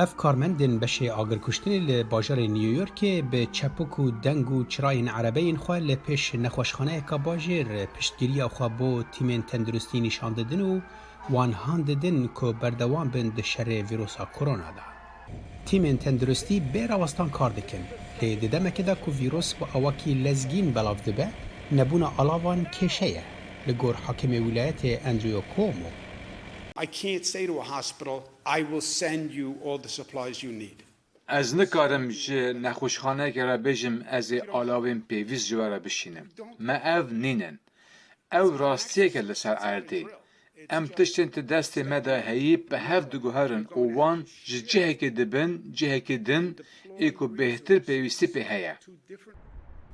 اف کارمندن بشه آگرکشتن لباجار نیویورک به چپک و دنگ و چراین عربین خواه لپش نخوشخانه که باجر پشتگیری خواه بو تیمین تندرستی نشان دادن و وان هانددن که بردوان بند شر ویروسا کرونا دا. تیمین تندرستی بیر آوستان کار دکن لی ددمک دا که ویروس با اواکی لزگین بلاف دبه نبون آلاوان کشه لگور حاکم ولایت اندریو کومو. I can't say to a hospital, I will send you all the supplies you need. از نکارم جه نخوشخانه که را بجم از آلاوین پیویز جوارا بشینم. ما او نینن. او راستیه که لسر عرده. ام تشتن دست مدا هایی به هف دگوهرن اووان جه که دبن جه که دن ایکو بهتر پیویستی به هیا.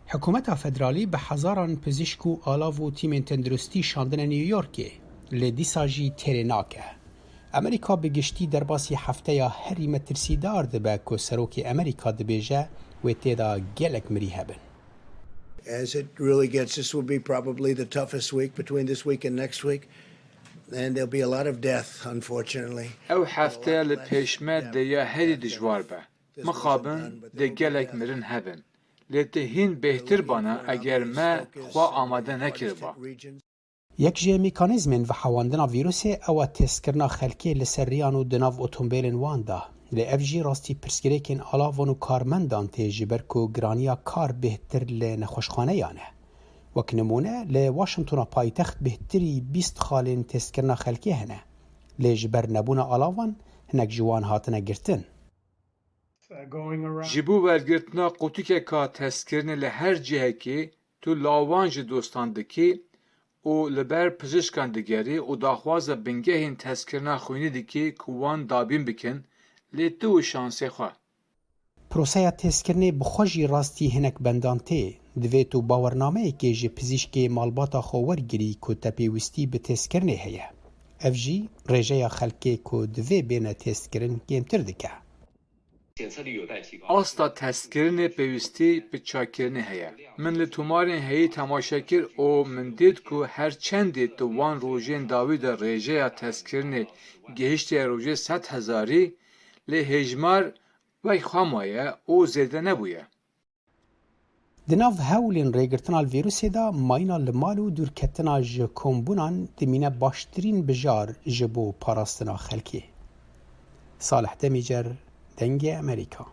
حکومت فدرالی به هزاران پزشک و آلاو و تیم تندرستی شاندن نیویورکه لدیسا جی تریناکه. امریکا بگشتی در باسی هفته یا هری مترسیدار دبه که سروک امریکا دبیجه و تیدا گلک مری هبن. As it really gets, this will be probably the toughest week between this week and next week. And there'll be a lot of death, unfortunately. او هفته لپیشمه دیا هری دجوار به. مخابن ده گلک مرن هبن. لتهین بهتر بانه اگر ما خواه آماده نکر با. یک جه میکانیزمن و حواندنا ویروس او تست کرنا خلکی لسریان و دناو اتومبیلن واندا لی اف جی راستی پرسگریکن آلاوان و کارمندان تی جبر کو گرانیا کار بهتر لنخوشخانه یانه وک نمونه لی واشنطن پایتخت بهتری 20 خالین تست کرنا خلکی هنه لی جبر نبون آلاوان هنک جوان هاتنه گرتن جبو ورگرتنا قوتیک که تست کرنه لهر جهه که تو لاوانج دوستاندکی او لبر پزشکان دگری او داخواز بنگهین تذکرنا خوینی دیکی کوان دابین بکن لیتو شانسی خواه. پروسه تذکرنه بخوشی راستی هنک بندانته دویتو باورنامه که جه پزشک مالباتا خوور گری که تپیوستی به تذکرنه هیه. اف جی رجای خلکه که دوی بین تذکرن گیمتر دکه. آستا تذکرن پیوستی به چاکرنه هیا. من لطمارین هایی تماشاکر او من دید که هر چندی تو وان روژین داوی در رجای تذکرن گهشتی روژه 100,000 لی هجمار وی خامایه او زیده نبویه. دناو هولین ریگرتنا الویروس دا ماینا لمالو دورکتنا جکومبونان دمینه باشترین بجار جبو پاراستنا خلکی. صالح دمیجر دنگ امریکا